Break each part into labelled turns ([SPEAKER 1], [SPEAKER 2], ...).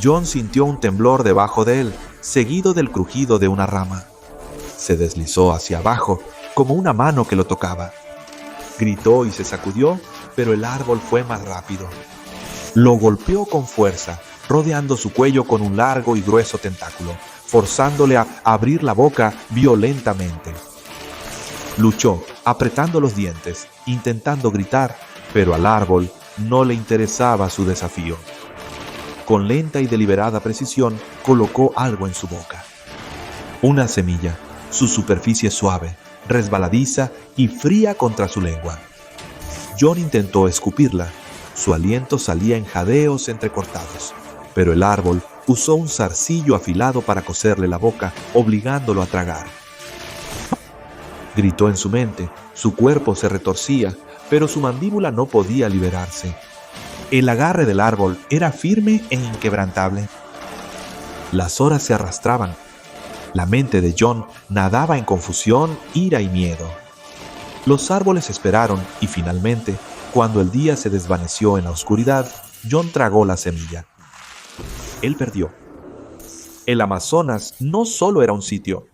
[SPEAKER 1] John sintió un temblor debajo de él, seguido del crujido de una rama. Se deslizó hacia abajo, como una mano que lo tocaba. Gritó y se sacudió, pero el árbol fue más rápido. Lo golpeó con fuerza, rodeando su cuello con un largo y grueso tentáculo, forzándole a abrir la boca violentamente. Luchó, apretando los dientes, intentando gritar, pero al árbol no le interesaba su desafío. Con lenta y deliberada precisión, colocó algo en su boca. Una semilla, su superficie suave, resbaladiza y fría contra su lengua. John intentó escupirla. Su aliento salía en jadeos entrecortados, pero el árbol usó un zarcillo afilado para coserle la boca, obligándolo a tragar. Gritó en su mente, su cuerpo se retorcía, pero su mandíbula no podía liberarse. El agarre del árbol era firme e inquebrantable. Las horas se arrastraban. La mente de John nadaba en confusión, ira y miedo. Los árboles esperaron y finalmente, cuando el día se desvaneció en la oscuridad, John tragó la semilla. Él perdió. El Amazonas no solo era un sitio,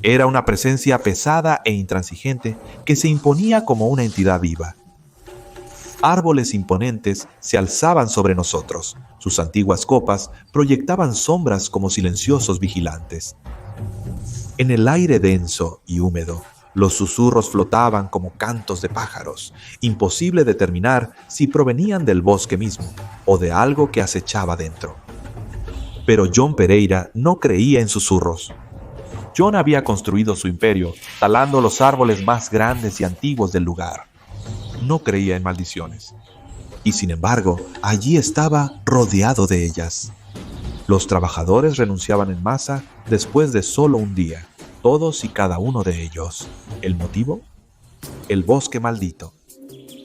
[SPEAKER 1] era una presencia pesada e intransigente que se imponía como una entidad viva. Árboles imponentes se alzaban sobre nosotros. Sus antiguas copas proyectaban sombras como silenciosos vigilantes. En el aire denso y húmedo, los susurros flotaban como cantos de pájaros, imposible determinar si provenían del bosque mismo o de algo que acechaba dentro. Pero John Pereira no creía en susurros. John había construido su imperio talando los árboles más grandes y antiguos del lugar. No creía en maldiciones. Y sin embargo, allí estaba rodeado de ellas. Los trabajadores renunciaban en masa después de solo un día, todos y cada uno de ellos. ¿El motivo? El bosque maldito.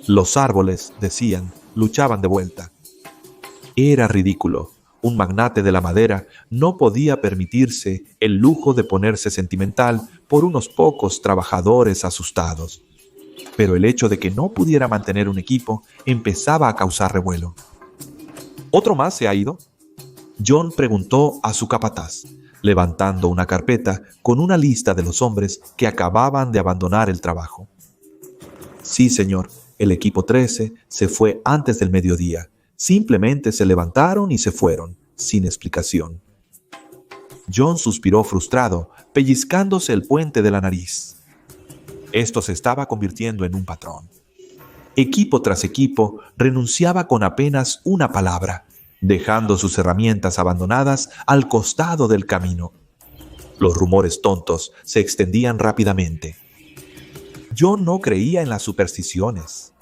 [SPEAKER 1] Los árboles, decían, luchaban de vuelta. Era ridículo. Un magnate de la madera no podía permitirse el lujo de ponerse sentimental por unos pocos trabajadores asustados. Pero el hecho de que no pudiera mantener un equipo empezaba a causar revuelo. ¿Otro más se ha ido?, John preguntó a su capataz, levantando una carpeta con una lista de los hombres que acababan de abandonar el trabajo. Sí, señor, el equipo 13 se fue antes del mediodía. Simplemente se levantaron y se fueron, sin explicación. John suspiró frustrado, pellizcándose el puente de la nariz. Esto se estaba convirtiendo en un patrón. Equipo tras equipo renunciaba con apenas una palabra, dejando sus herramientas abandonadas al costado del camino. Los rumores tontos se extendían rápidamente. John no creía en las supersticiones.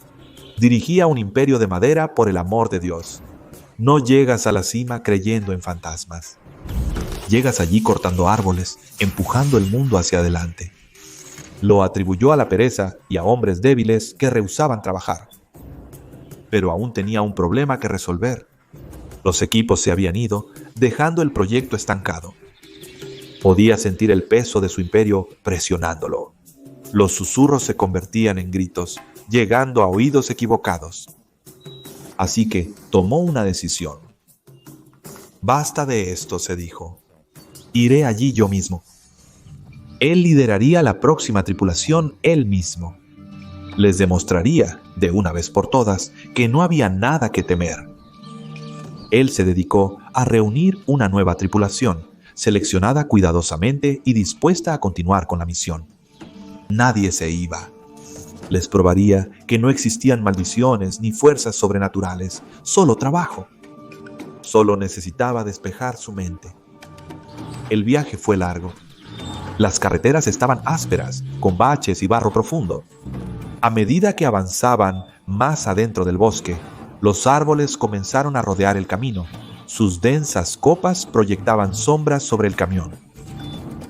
[SPEAKER 1] Dirigía un imperio de madera por el amor de Dios. No llegas a la cima creyendo en fantasmas. Llegas allí cortando árboles, empujando el mundo hacia adelante. Lo atribuyó a la pereza y a hombres débiles que rehusaban trabajar. Pero aún tenía un problema que resolver. Los equipos se habían ido, dejando el proyecto estancado. Podía sentir el peso de su imperio presionándolo. Los susurros se convertían en gritos, llegando a oídos equivocados. Así que tomó una decisión. Basta de esto, se dijo. Iré allí yo mismo. Él lideraría la próxima tripulación él mismo. Les demostraría, de una vez por todas, que no había nada que temer. Él se dedicó a reunir una nueva tripulación, seleccionada cuidadosamente y dispuesta a continuar con la misión. Nadie se iba. Les probaría que no existían maldiciones ni fuerzas sobrenaturales, solo trabajo. Solo necesitaba despejar su mente. El viaje fue largo. Las carreteras estaban ásperas, con baches y barro profundo. A medida que avanzaban más adentro del bosque, los árboles comenzaron a rodear el camino. Sus densas copas proyectaban sombras sobre el camión.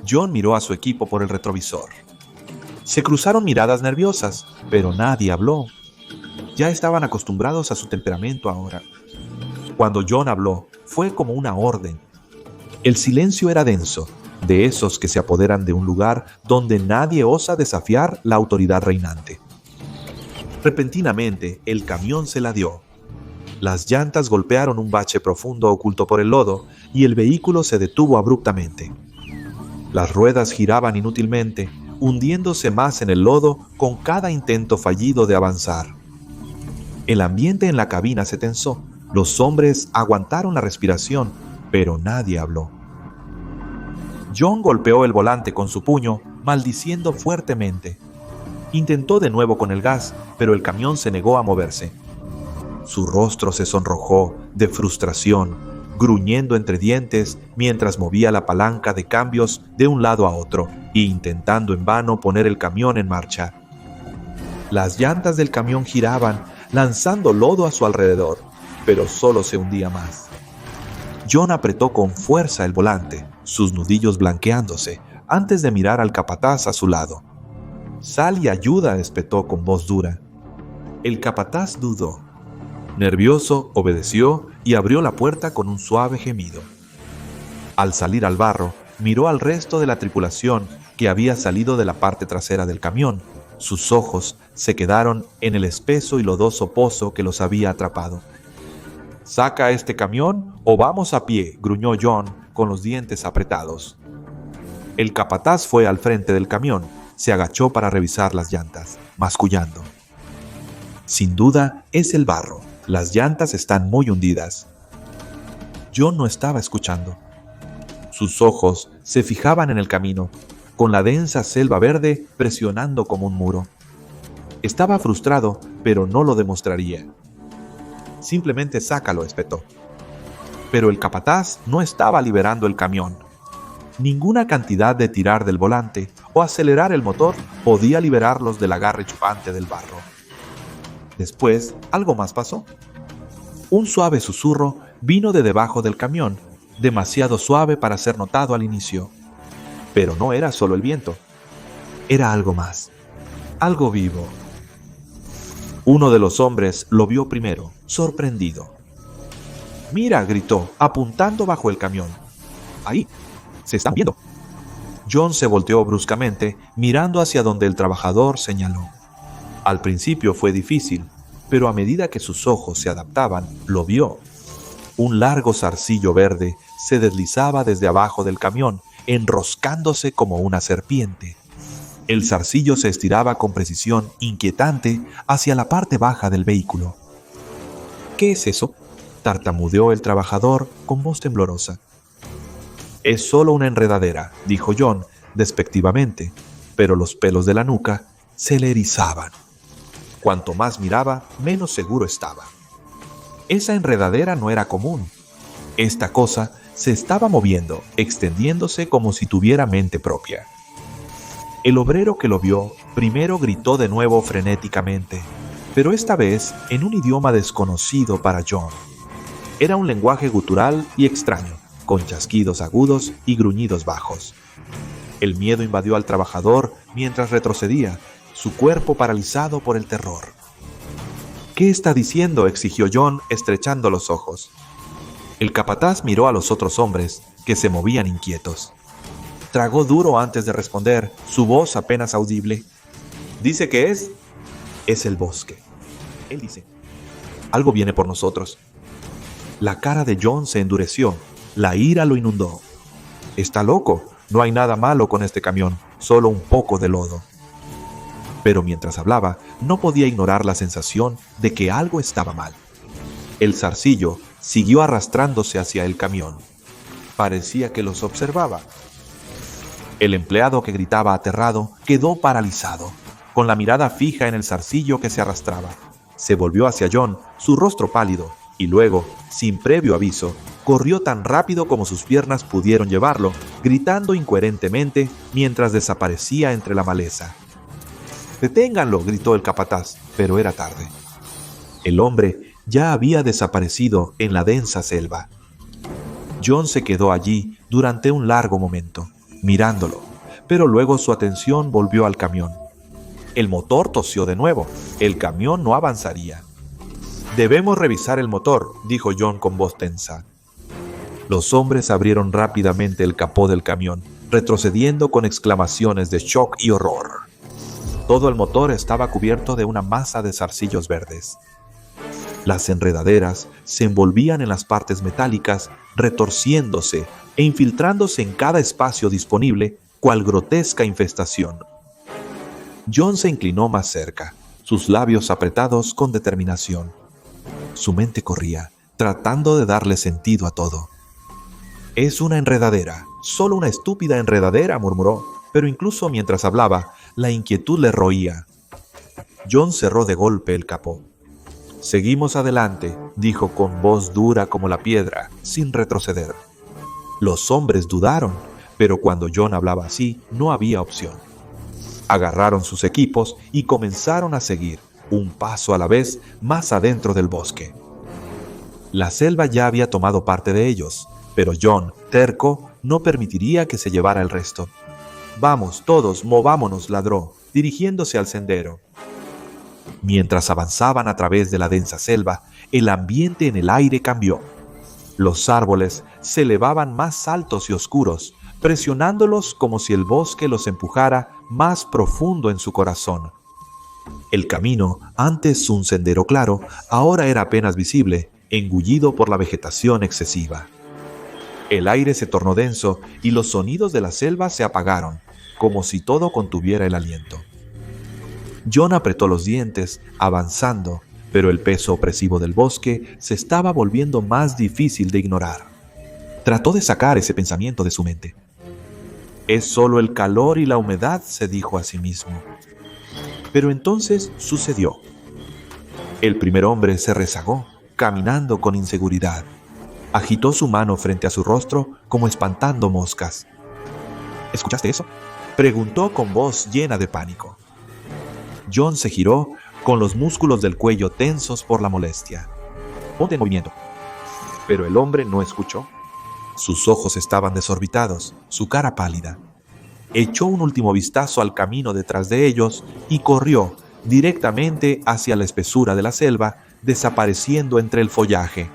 [SPEAKER 1] John miró a su equipo por el retrovisor. Se cruzaron miradas nerviosas, pero nadie habló. Ya estaban acostumbrados a su temperamento ahora. Cuando John habló, fue como una orden. El silencio era denso, de esos que se apoderan de un lugar donde nadie osa desafiar la autoridad reinante. Repentinamente, el camión se ladeó. Las llantas golpearon un bache profundo oculto por el lodo y el vehículo se detuvo abruptamente. Las ruedas giraban inútilmente, hundiéndose más en el lodo con cada intento fallido de avanzar. El ambiente en la cabina se tensó. Los hombres aguantaron la respiración, pero nadie habló. John golpeó el volante con su puño, maldiciendo fuertemente. Intentó de nuevo con el gas, pero el camión se negó a moverse. Su rostro se sonrojó de frustración, gruñendo entre dientes mientras movía la palanca de cambios de un lado a otro e intentando en vano poner el camión en marcha. Las llantas del camión giraban, lanzando lodo a su alrededor, pero solo se hundía más. John apretó con fuerza el volante, sus nudillos blanqueándose, antes de mirar al capataz a su lado. «Sal y ayuda», espetó con voz dura. El capataz dudó. Nervioso, obedeció y abrió la puerta con un suave gemido. Al salir al barro, miró al resto de la tripulación que había salido de la parte trasera del camión. Sus ojos se quedaron en el espeso y lodoso pozo que los había atrapado. «¿Saca este camión o vamos a pie?», gruñó John con los dientes apretados. El capataz fue al frente del camión, se agachó para revisar las llantas, mascullando. «Sin duda es el barro. Las llantas están muy hundidas». John no estaba escuchando. Sus ojos se fijaban en el camino, con la densa selva verde presionando como un muro. Estaba frustrado, pero no lo demostraría. «Simplemente sácalo», espetó. Pero el capataz no estaba liberando el camión. Ninguna cantidad de tirar del volante o acelerar el motor podía liberarlos del agarre chupante del barro. Después, algo más pasó. Un suave susurro vino de debajo del camión, demasiado suave para ser notado al inicio. Pero no era solo el viento. Era algo más. Algo vivo. Uno de los hombres lo vio primero, sorprendido. «Mira», gritó, apuntando bajo el camión. «Ahí, se están viendo». John se volteó bruscamente, mirando hacia donde el trabajador señaló. Al principio fue difícil, pero a medida que sus ojos se adaptaban, lo vio. Un largo zarcillo verde se deslizaba desde abajo del camión, enroscándose como una serpiente. El zarcillo se estiraba con precisión inquietante hacia la parte baja del vehículo. «¿Qué es eso?», tartamudeó el trabajador con voz temblorosa. «Es solo una enredadera», dijo John despectivamente, pero los pelos de la nuca se le erizaban. Cuanto más miraba, menos seguro estaba. Esa enredadera no era común. Esta cosa se estaba moviendo, extendiéndose como si tuviera mente propia. El obrero que lo vio primero gritó de nuevo frenéticamente, pero esta vez en un idioma desconocido para John. Era un lenguaje gutural y extraño, con chasquidos agudos y gruñidos bajos. El miedo invadió al trabajador mientras retrocedía, su cuerpo paralizado por el terror. «¿Qué está diciendo?», exigió John, estrechando los ojos. El capataz miró a los otros hombres, que se movían inquietos. Tragó duro antes de responder, su voz apenas audible. «¿Dice que es?» «Es el bosque». Él dice. «Algo viene por nosotros». La cara de John se endureció, la ira lo inundó. «Está loco, no hay nada malo con este camión, solo un poco de lodo». Pero mientras hablaba, no podía ignorar la sensación de que algo estaba mal. El zarcillo siguió arrastrándose hacia el camión. Parecía que los observaba. El empleado que gritaba aterrado quedó paralizado, con la mirada fija en el zarcillo que se arrastraba. Se volvió hacia John, su rostro pálido, y luego, sin previo aviso, corrió tan rápido como sus piernas pudieron llevarlo, gritando incoherentemente mientras desaparecía entre la maleza. «¡Deténganlo!», gritó el capataz, pero era tarde. El hombre ya había desaparecido en la densa selva. John se quedó allí durante un largo momento, mirándolo, pero luego su atención volvió al camión. El motor tosió de nuevo. El camión no avanzaría. «Debemos revisar el motor», dijo John con voz tensa. Los hombres abrieron rápidamente el capó del camión, retrocediendo con exclamaciones de shock y horror. Todo el motor estaba cubierto de una masa de zarcillos verdes. Las enredaderas se envolvían en las partes metálicas, retorciéndose e infiltrándose en cada espacio disponible, cual grotesca infestación. John se inclinó más cerca, sus labios apretados con determinación. Su mente corría, tratando de darle sentido a todo. «Es una enredadera, solo una estúpida enredadera», murmuró, pero incluso mientras hablaba, la inquietud le roía. John cerró de golpe el capó. «Seguimos adelante», dijo con voz dura como la piedra, sin retroceder. Los hombres dudaron, pero cuando John hablaba así, no había opción. Agarraron sus equipos y comenzaron a seguir, un paso a la vez, más adentro del bosque. La selva ya había tomado parte de ellos, pero John, terco, no permitiría que se llevara el resto. «Vamos, todos, movámonos», ladró, dirigiéndose al sendero. Mientras avanzaban a través de la densa selva, el ambiente en el aire cambió. Los árboles se elevaban más altos y oscuros, presionándolos como si el bosque los empujara más profundo en su corazón. El camino, antes un sendero claro, ahora era apenas visible, engullido por la vegetación excesiva. El aire se tornó denso y los sonidos de la selva se apagaron, como si todo contuviera el aliento. John apretó los dientes, avanzando, pero el peso opresivo del bosque se estaba volviendo más difícil de ignorar. Trató de sacar ese pensamiento de su mente. «Es solo el calor y la humedad», se dijo a sí mismo. Pero entonces sucedió. El primer hombre se rezagó, caminando con inseguridad. Agitó su mano frente a su rostro como espantando moscas. «¿Escuchaste eso?», preguntó con voz llena de pánico. John se giró, con los músculos del cuello tensos por la molestia. «Ponte en movimiento». Pero el hombre no escuchó. Sus ojos estaban desorbitados, su cara pálida. Echó un último vistazo al camino detrás de ellos y corrió directamente hacia la espesura de la selva, desapareciendo entre el follaje.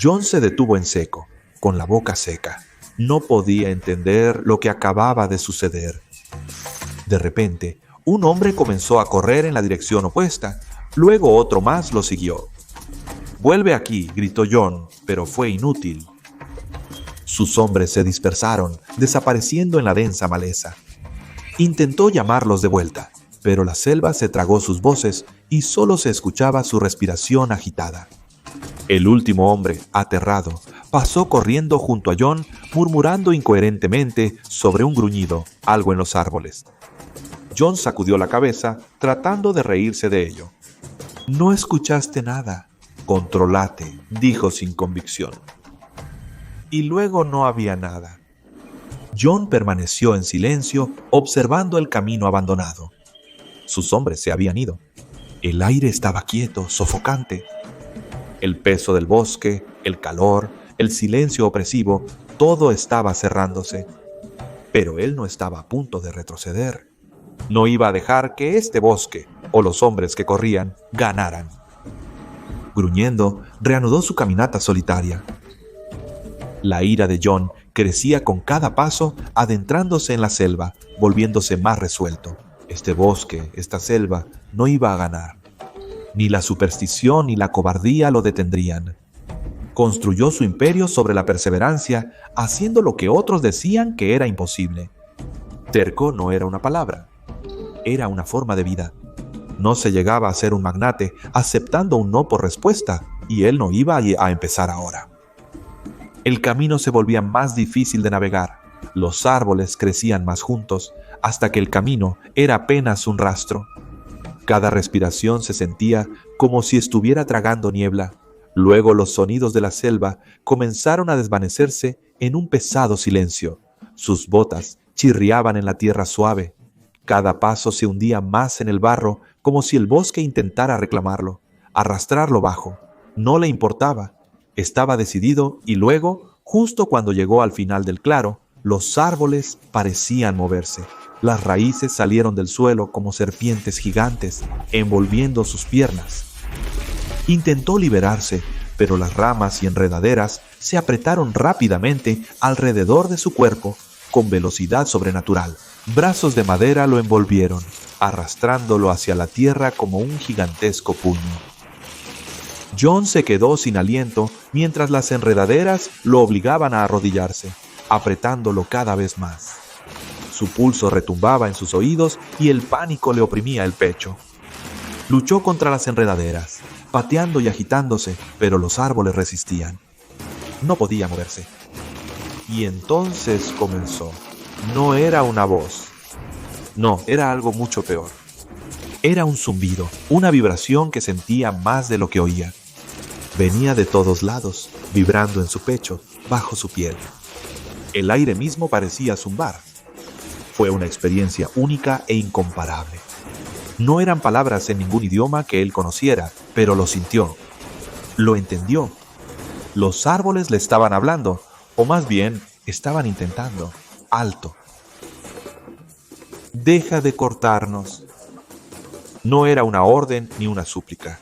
[SPEAKER 1] John se detuvo en seco, con la boca seca. No podía entender lo que acababa de suceder. De repente, un hombre comenzó a correr en la dirección opuesta. Luego otro más lo siguió. «Vuelve aquí», gritó John, pero fue inútil. Sus hombres se dispersaron, desapareciendo en la densa maleza. Intentó llamarlos de vuelta, pero la selva se tragó sus voces y solo se escuchaba su respiración agitada. El último hombre, aterrado, pasó corriendo junto a John, murmurando incoherentemente sobre un gruñido, algo en los árboles. John sacudió la cabeza, tratando de reírse de ello. «No escuchaste nada. Contrólate», dijo sin convicción. Y luego no había nada. John permaneció en silencio, observando el camino abandonado. Sus hombres se habían ido. El aire estaba quieto, sofocante. El peso del bosque, el calor, el silencio opresivo, todo estaba cerrándose. Pero él no estaba a punto de retroceder. No iba a dejar que este bosque, o los hombres que corrían, ganaran. Gruñendo, reanudó su caminata solitaria. La ira de John crecía con cada paso, adentrándose en la selva, volviéndose más resuelto. Este bosque, esta selva, no iba a ganar. Ni la superstición ni la cobardía lo detendrían. Construyó su imperio sobre la perseverancia, haciendo lo que otros decían que era imposible. Terco no era una palabra, era una forma de vida. No se llegaba a ser un magnate aceptando un no por respuesta, y él no iba a empezar ahora. El camino se volvía más difícil de navegar. Los árboles crecían más juntos, hasta que el camino era apenas un rastro. Cada respiración se sentía como si estuviera tragando niebla. Luego los sonidos de la selva comenzaron a desvanecerse en un pesado silencio. Sus botas chirriaban en la tierra suave. Cada paso se hundía más en el barro, como si el bosque intentara reclamarlo, arrastrarlo bajo. No le importaba. Estaba decidido y luego, justo cuando llegó al final del claro, los árboles parecían moverse. Las raíces salieron del suelo como serpientes gigantes, envolviendo sus piernas. Intentó liberarse, pero las ramas y enredaderas se apretaron rápidamente alrededor de su cuerpo con velocidad sobrenatural. Brazos de madera lo envolvieron, arrastrándolo hacia la tierra como un gigantesco puño. John se quedó sin aliento mientras las enredaderas lo obligaban a arrodillarse, apretándolo cada vez más. Su pulso retumbaba en sus oídos y el pánico le oprimía el pecho. Luchó contra las enredaderas, pateando y agitándose, pero los árboles resistían. No podía moverse. Y entonces comenzó. No era una voz. No, era algo mucho peor. Era un zumbido, una vibración que sentía más de lo que oía. Venía de todos lados, vibrando en su pecho, bajo su piel. El aire mismo parecía zumbar. Fue una experiencia única e incomparable. No eran palabras en ningún idioma que él conociera, pero lo sintió. Lo entendió. Los árboles le estaban hablando, o más bien, estaban intentando. Alto. Deja de cortarnos. No era una orden ni una súplica.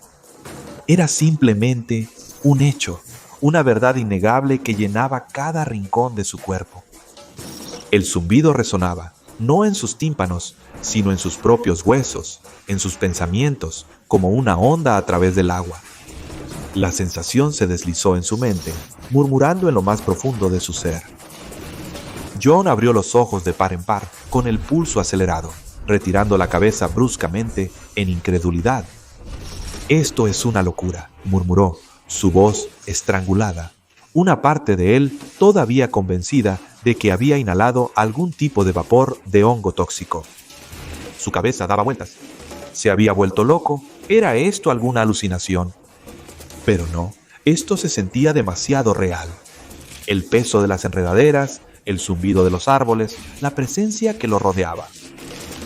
[SPEAKER 1] Era simplemente un hecho, una verdad innegable que llenaba cada rincón de su cuerpo. El zumbido resonaba, no en sus tímpanos, sino en sus propios huesos, en sus pensamientos, como una onda a través del agua. La sensación se deslizó en su mente, murmurando en lo más profundo de su ser. John abrió los ojos de par en par, con el pulso acelerado, retirando la cabeza bruscamente en incredulidad. «Esto es una locura», murmuró, su voz estrangulada. Una parte de él todavía convencida de que había inhalado algún tipo de vapor de hongo tóxico. Su cabeza daba vueltas. ¿Se había vuelto loco? ¿Era esto alguna alucinación? Pero no, esto se sentía demasiado real. El peso de las enredaderas, el zumbido de los árboles, la presencia que lo rodeaba.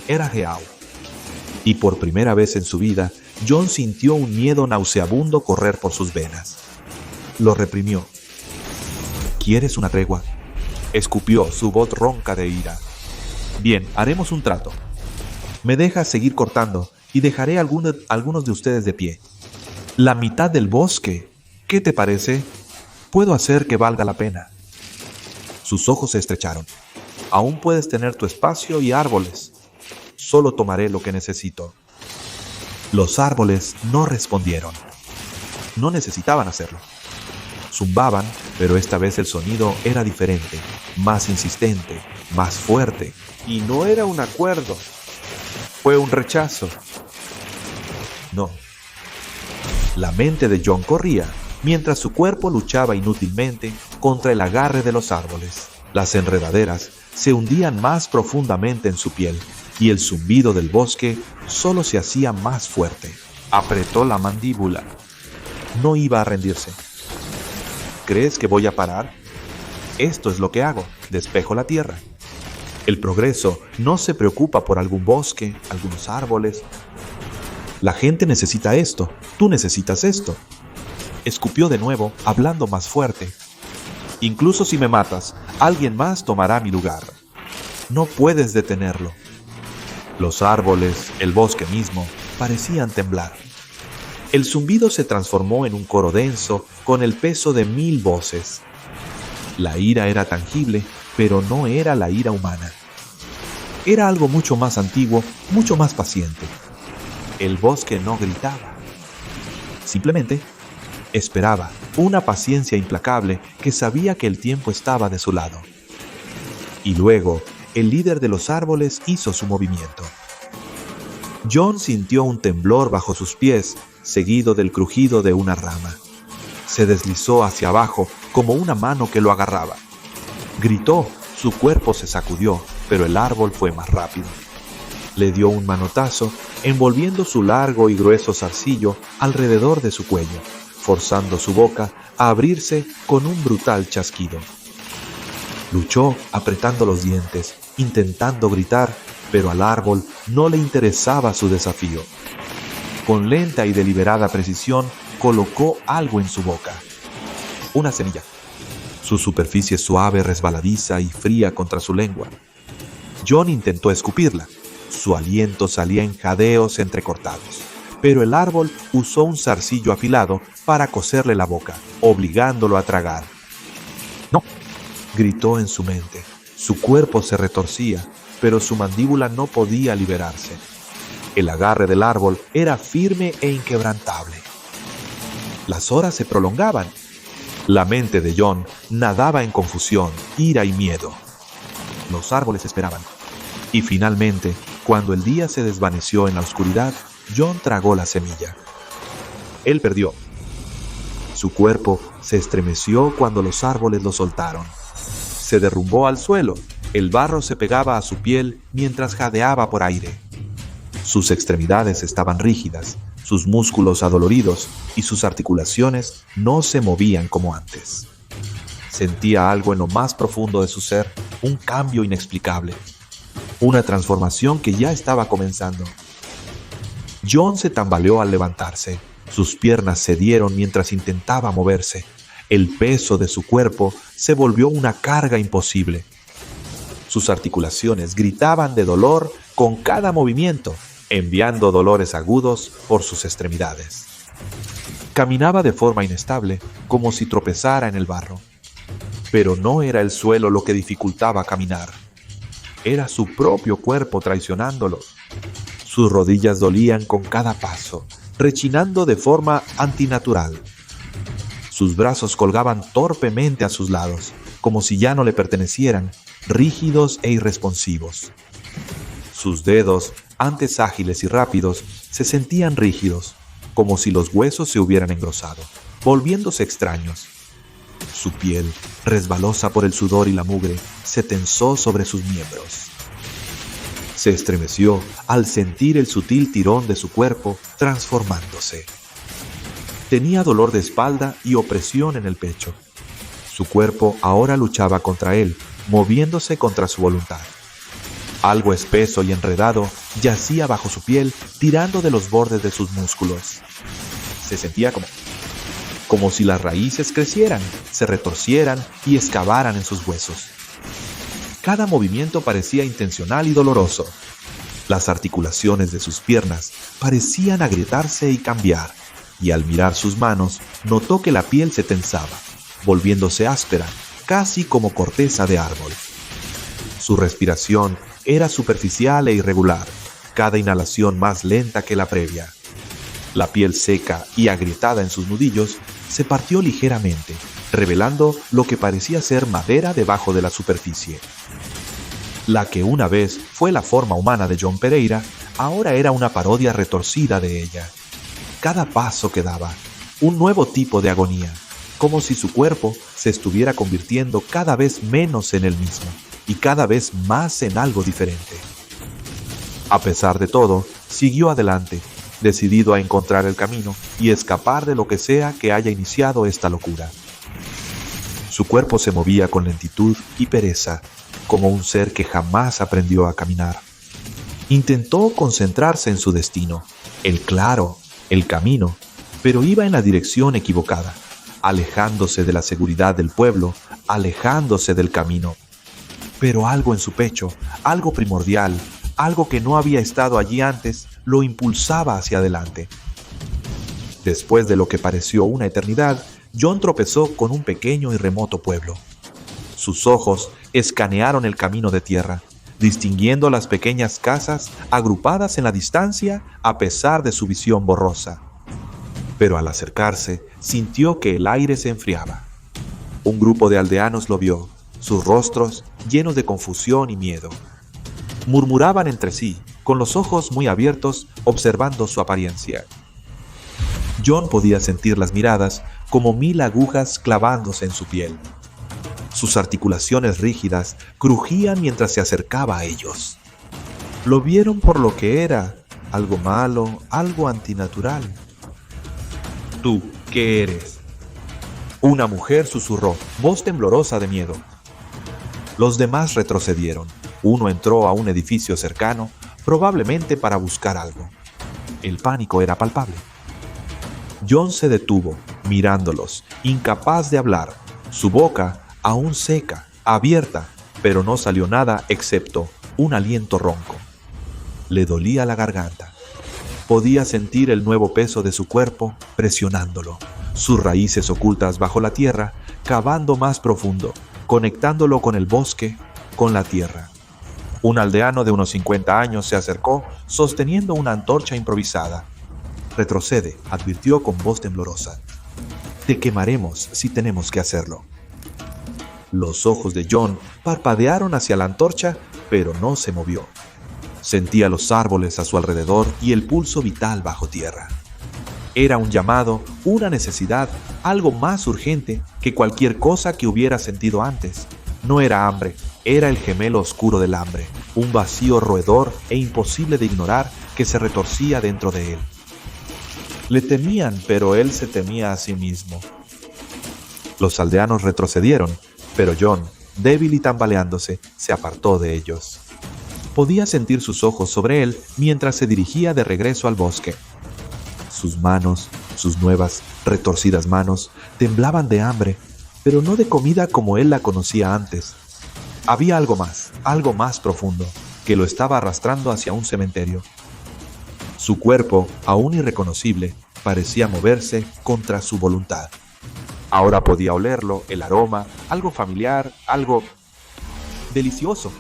[SPEAKER 1] Era real. Y por primera vez en su vida, John sintió un miedo nauseabundo correr por sus venas. Lo reprimió. ¿Quieres una tregua?, escupió, su voz ronca de ira. Bien, haremos un trato. Me dejas seguir cortando y dejaré algunos de ustedes de pie. La mitad del bosque, ¿qué te parece? Puedo hacer que valga la pena. Sus ojos se estrecharon. Aún puedes tener tu espacio y árboles. Solo tomaré lo que necesito. Los árboles no respondieron. No necesitaban hacerlo. Zumbaban, pero esta vez el sonido era diferente, más insistente, más fuerte. Y no era un acuerdo. Fue un rechazo. No. La mente de John corría, mientras su cuerpo luchaba inútilmente contra el agarre de los árboles. Las enredaderas se hundían más profundamente en su piel, y el zumbido del bosque solo se hacía más fuerte. Apretó la mandíbula. No iba a rendirse. ¿Crees que voy a parar? Esto es lo que hago, despejo la tierra. El progreso no se preocupa por algún bosque, algunos árboles. La gente necesita esto, tú necesitas esto. Escupió de nuevo, hablando más fuerte. Incluso si me matas, alguien más tomará mi lugar. No puedes detenerlo. Los árboles, el bosque mismo, parecían temblar. El zumbido se transformó en un coro denso con el peso de 1000 voces. La ira era tangible, pero no era la ira humana. Era algo mucho más antiguo, mucho más paciente. El bosque no gritaba. Simplemente esperaba, una paciencia implacable que sabía que el tiempo estaba de su lado. Y luego, el líder de los árboles hizo su movimiento. John sintió un temblor bajo sus pies, seguido del crujido de una rama. Se deslizó hacia abajo como una mano que lo agarraba. Gritó, su cuerpo se sacudió, pero el árbol fue más rápido. Le dio un manotazo, envolviendo su largo y grueso zarcillo alrededor de su cuello, forzando su boca a abrirse con un brutal chasquido. Luchó apretando los dientes, intentando gritar, pero al árbol no le interesaba su desafío. Con lenta y deliberada precisión, colocó algo en su boca. Una semilla. Su superficie suave, resbaladiza y fría contra su lengua. John intentó escupirla. Su aliento salía en jadeos entrecortados. Pero el árbol usó un zarcillo afilado para coserle la boca, obligándolo a tragar. «No», gritó en su mente. Su cuerpo se retorcía, pero su mandíbula no podía liberarse. El agarre del árbol era firme e inquebrantable. Las horas se prolongaban. La mente de John nadaba en confusión, ira y miedo. Los árboles esperaban. Y finalmente, cuando el día se desvaneció en la oscuridad, John tragó la semilla. Él perdió. Su cuerpo se estremeció cuando los árboles lo soltaron. Se derrumbó al suelo. El barro se pegaba a su piel mientras jadeaba por aire. Sus extremidades estaban rígidas, sus músculos adoloridos y sus articulaciones no se movían como antes. Sentía algo en lo más profundo de su ser, un cambio inexplicable, una transformación que ya estaba comenzando. John se tambaleó al levantarse. Sus piernas cedieron mientras intentaba moverse. El peso de su cuerpo se volvió una carga imposible. Sus articulaciones gritaban de dolor con cada movimiento, enviando dolores agudos por sus extremidades. Caminaba de forma inestable, como si tropezara en el barro. Pero no era el suelo lo que dificultaba caminar. Era su propio cuerpo traicionándolo. Sus rodillas dolían con cada paso, rechinando de forma antinatural. Sus brazos colgaban torpemente a sus lados, como si ya no le pertenecieran, rígidos e irresponsivos. Sus dedos, antes ágiles y rápidos, se sentían rígidos, como si los huesos se hubieran engrosado, volviéndose extraños. Su piel, resbalosa por el sudor y la mugre, se tensó sobre sus miembros. Se estremeció al sentir el sutil tirón de su cuerpo transformándose. Tenía dolor de espalda y opresión en el pecho. Su cuerpo ahora luchaba contra él, moviéndose contra su voluntad. Algo espeso y enredado yacía bajo su piel, tirando de los bordes de sus músculos. Se sentía como si las raíces crecieran, se retorcieran y excavaran en sus huesos. Cada movimiento parecía intencional y doloroso. Las articulaciones de sus piernas parecían agrietarse y cambiar, y al mirar sus manos, notó que la piel se tensaba, volviéndose áspera, casi como corteza de árbol. Su respiración era superficial e irregular, cada inhalación más lenta que la previa. La piel seca y agrietada en sus nudillos se partió ligeramente, revelando lo que parecía ser madera debajo de la superficie. La que una vez fue la forma humana de John Pereira, ahora era una parodia retorcida de ella. Cada paso que daba, un nuevo tipo de agonía, como si su cuerpo se estuviera convirtiendo cada vez menos en él mismo y cada vez más en algo diferente. A pesar de todo, siguió adelante, decidido a encontrar el camino y escapar de lo que sea que haya iniciado esta locura. Su cuerpo se movía con lentitud y pereza, como un ser que jamás aprendió a caminar. Intentó concentrarse en su destino, el claro, el camino, pero iba en la dirección equivocada, alejándose de la seguridad del pueblo, alejándose del camino. Pero algo en su pecho, algo primordial, algo que no había estado allí antes, lo impulsaba hacia adelante. Después de lo que pareció una eternidad, John tropezó con un pequeño y remoto pueblo. Sus ojos escanearon el camino de tierra, distinguiendo las pequeñas casas agrupadas en la distancia a pesar de su visión borrosa. Pero al acercarse, sintió que el aire se enfriaba. Un grupo de aldeanos lo vio, sus rostros llenos de confusión y miedo. Murmuraban entre sí, con los ojos muy abiertos, observando su apariencia. John podía sentir las miradas como 1000 agujas clavándose en su piel. Sus articulaciones rígidas crujían mientras se acercaba a ellos. Lo vieron por lo que era, algo malo, algo antinatural. ¿Tú qué eres? Una mujer susurró, voz temblorosa de miedo. Los demás retrocedieron. Uno entró a un edificio cercano, probablemente para buscar algo. El pánico era palpable. John se detuvo, mirándolos, incapaz de hablar. Su boca aún seca, abierta, pero no salió nada excepto un aliento ronco. Le dolía la garganta. Podía sentir el nuevo peso de su cuerpo presionándolo, sus raíces ocultas bajo la tierra, cavando más profundo, conectándolo con el bosque, con la tierra. Un aldeano de unos 50 años se acercó, sosteniendo una antorcha improvisada. «Retrocede», advirtió con voz temblorosa. Te quemaremos si tenemos que hacerlo. Los ojos de John parpadearon hacia la antorcha, pero no se movió. Sentía los árboles a su alrededor y el pulso vital bajo tierra. Era un llamado, una necesidad, algo más urgente que cualquier cosa que hubiera sentido antes. No era hambre, era el gemelo oscuro del hambre, un vacío roedor e imposible de ignorar que se retorcía dentro de él. Le temían, pero él se temía a sí mismo. Los aldeanos retrocedieron, pero John, débil y tambaleándose, se apartó de ellos. Podía sentir sus ojos sobre él mientras se dirigía de regreso al bosque. Sus manos, sus nuevas, retorcidas manos, temblaban de hambre, pero no de comida como él la conocía antes. Había algo más profundo, que lo estaba arrastrando hacia un cementerio. Su cuerpo, aún irreconocible, parecía moverse contra su voluntad. Ahora podía olerlo, el aroma, algo familiar, algo delicioso.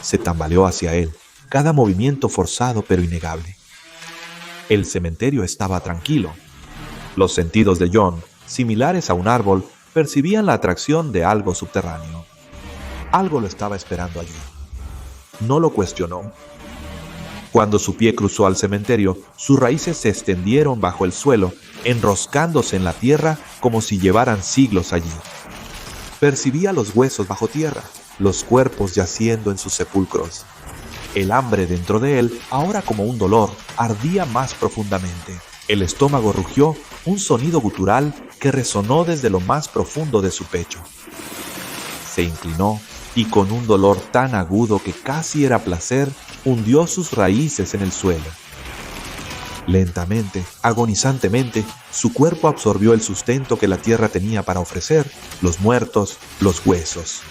[SPEAKER 1] Se tambaleó hacia él, cada movimiento forzado pero innegable. El cementerio estaba tranquilo. Los sentidos de John, similares a un árbol, percibían la atracción de algo subterráneo. Algo lo estaba esperando allí. No lo cuestionó. Cuando su pie cruzó al cementerio, sus raíces se extendieron bajo el suelo, enroscándose en la tierra como si llevaran siglos allí. Percibía los huesos bajo tierra, los cuerpos yaciendo en sus sepulcros. El hambre dentro de él, ahora como un dolor, ardía más profundamente. El estómago rugió, un sonido gutural que resonó desde lo más profundo de su pecho. Se inclinó y con un dolor tan agudo que casi era placer, hundió sus raíces en el suelo. Lentamente, agonizantemente, su cuerpo absorbió el sustento que la tierra tenía para ofrecer, los muertos, los huesos.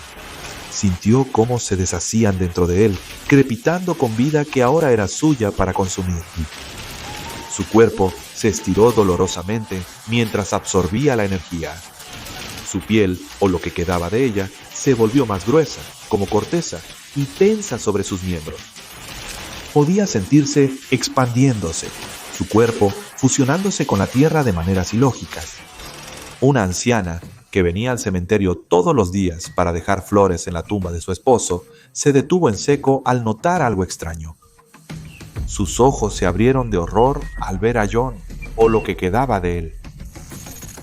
[SPEAKER 1] Sintió cómo se deshacían dentro de él, crepitando con vida que ahora era suya para consumir. Su cuerpo se estiró dolorosamente mientras absorbía la energía. Su piel, o lo que quedaba de ella, se volvió más gruesa, como corteza, y tensa sobre sus miembros. Podía sentirse expandiéndose, su cuerpo fusionándose con la tierra de maneras ilógicas. Una anciana, que venía al cementerio todos los días para dejar flores en la tumba de su esposo, se detuvo en seco al notar algo extraño. Sus ojos se abrieron de horror al ver a John, o lo que quedaba de él.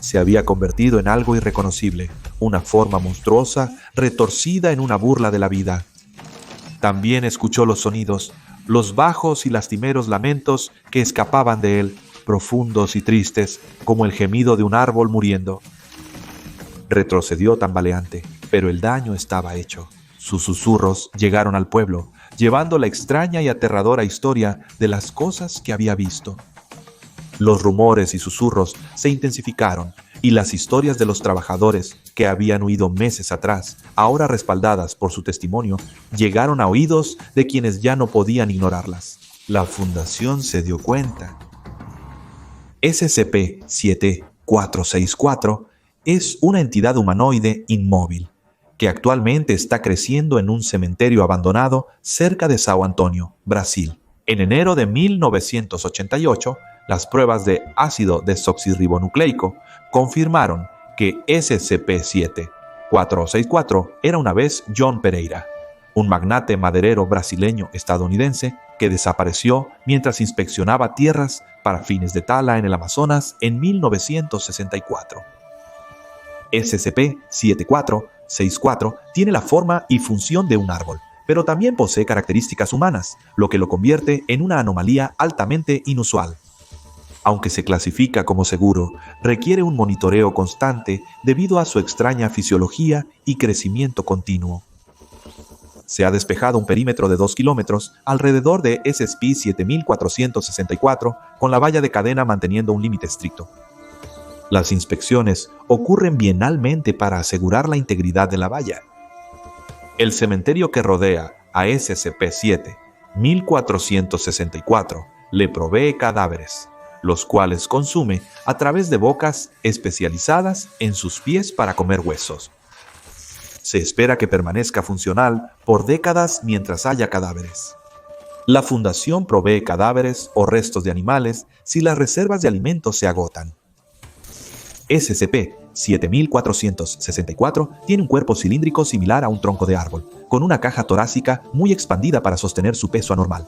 [SPEAKER 1] Se había convertido en algo irreconocible, una forma monstruosa, retorcida en una burla de la vida. También escuchó los sonidos, los bajos y lastimeros lamentos que escapaban de él, profundos y tristes, como el gemido de un árbol muriendo. Retrocedió tambaleante, pero el daño estaba hecho. Sus susurros llegaron al pueblo, llevando la extraña y aterradora historia de las cosas que había visto. Los rumores y susurros se intensificaron, y las historias de los trabajadores que habían huido meses atrás, ahora respaldadas por su testimonio, llegaron a oídos de quienes ya no podían ignorarlas. La fundación se dio cuenta. SCP-7464 es una entidad humanoide inmóvil, que actualmente está creciendo en un cementerio abandonado cerca de São Antonio, Brasil. En enero de 1988, las pruebas de ácido desoxirribonucleico confirmaron que SCP-7464 era una vez John Pereira, un magnate maderero brasileño-estadounidense que desapareció mientras inspeccionaba tierras para fines de tala en el Amazonas en 1964. SCP-7464 tiene la forma y función de un árbol, pero también posee características humanas, lo que lo convierte en una anomalía altamente inusual. Aunque se clasifica como seguro, requiere un monitoreo constante debido a su extraña fisiología y crecimiento continuo. Se ha despejado un perímetro de 2 kilómetros alrededor de SCP-7464 con la valla de cadena manteniendo un límite estricto. Las inspecciones ocurren bienalmente para asegurar la integridad de la valla. El cementerio que rodea a SCP-7464 le provee cadáveres, los cuales consume a través de bocas especializadas en sus pies para comer huesos. Se espera que permanezca funcional por décadas mientras haya cadáveres. La fundación provee cadáveres o restos de animales si las reservas de alimentos se agotan. SCP-7464 tiene un cuerpo cilíndrico similar a un tronco de árbol, con una caja torácica muy expandida para sostener su peso anormal.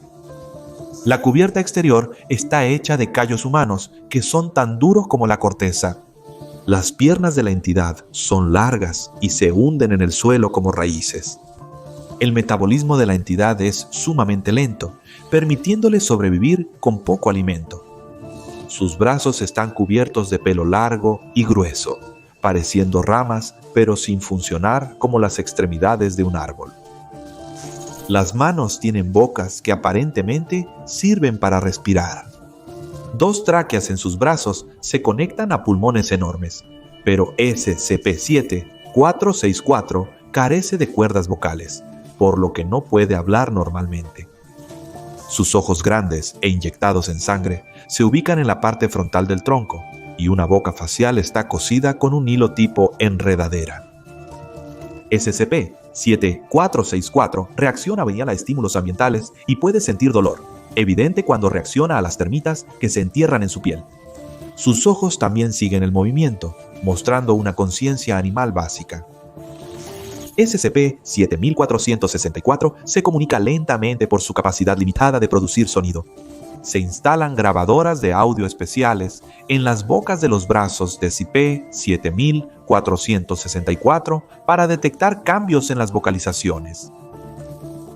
[SPEAKER 1] La cubierta exterior está hecha de callos humanos que son tan duros como la corteza. Las piernas de la entidad son largas y se hunden en el suelo como raíces. El metabolismo de la entidad es sumamente lento, permitiéndole sobrevivir con poco alimento. Sus brazos están cubiertos de pelo largo y grueso, pareciendo ramas, pero sin funcionar como las extremidades de un árbol. Las manos tienen bocas que aparentemente sirven para respirar. 2 tráqueas en sus brazos se conectan a pulmones enormes, pero SCP-7464 carece de cuerdas vocales, por lo que no puede hablar normalmente. Sus ojos grandes e inyectados en sangre se ubican en la parte frontal del tronco, y una boca facial está cosida con un hilo tipo enredadera. SCP-7464 reacciona bien a estímulos ambientales y puede sentir dolor, evidente cuando reacciona a las termitas que se entierran en su piel. Sus ojos también siguen el movimiento, mostrando una conciencia animal básica. SCP-7464 se comunica lentamente por su capacidad limitada de producir sonido. Se instalan grabadoras de audio especiales en las bocas de los brazos de SCP-7464 para detectar cambios en las vocalizaciones.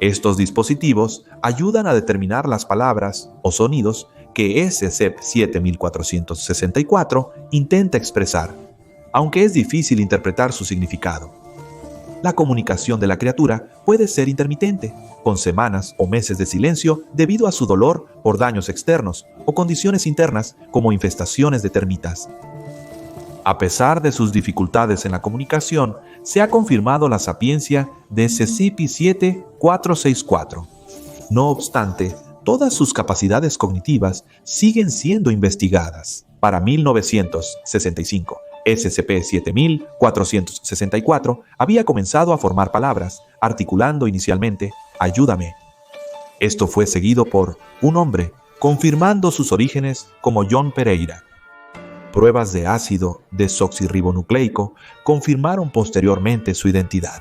[SPEAKER 1] Estos dispositivos ayudan a determinar las palabras o sonidos que SCP-7464 intenta expresar, aunque es difícil interpretar su significado. La comunicación de la criatura puede ser intermitente, con semanas o meses de silencio debido a su dolor por daños externos o condiciones internas como infestaciones de termitas. A pesar de sus dificultades en la comunicación, se ha confirmado la sapiencia de SCP-7464. No obstante, todas sus capacidades cognitivas siguen siendo investigadas. Para 1965, SCP-7464 había comenzado a formar palabras, articulando inicialmente «ayúdame». Esto fue seguido por un hombre, confirmando sus orígenes como John Pereira. Pruebas de ácido desoxirribonucleico confirmaron posteriormente su identidad.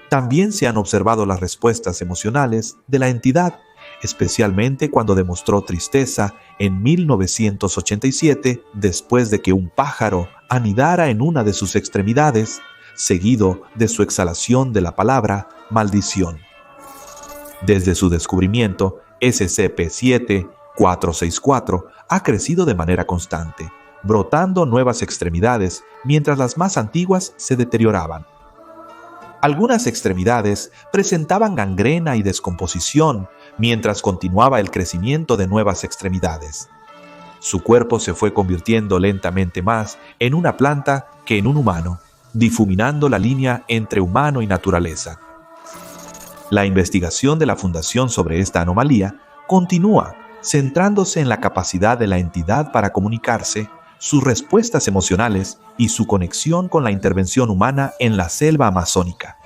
[SPEAKER 1] También se han observado las respuestas emocionales de la entidad, especialmente cuando demostró tristeza en 1987 después de que un pájaro anidara en una de sus extremidades, seguido de su exhalación de la palabra maldición. Desde su descubrimiento, SCP-7464 ha crecido de manera constante, brotando nuevas extremidades mientras las más antiguas se deterioraban. Algunas extremidades presentaban gangrena y descomposición mientras continuaba el crecimiento de nuevas extremidades. Su cuerpo se fue convirtiendo lentamente más en una planta que en un humano, difuminando la línea entre humano y naturaleza. La investigación de la Fundación sobre esta anomalía continúa, centrándose en la capacidad de la entidad para comunicarse, sus respuestas emocionales y su conexión con la intervención humana en la selva amazónica.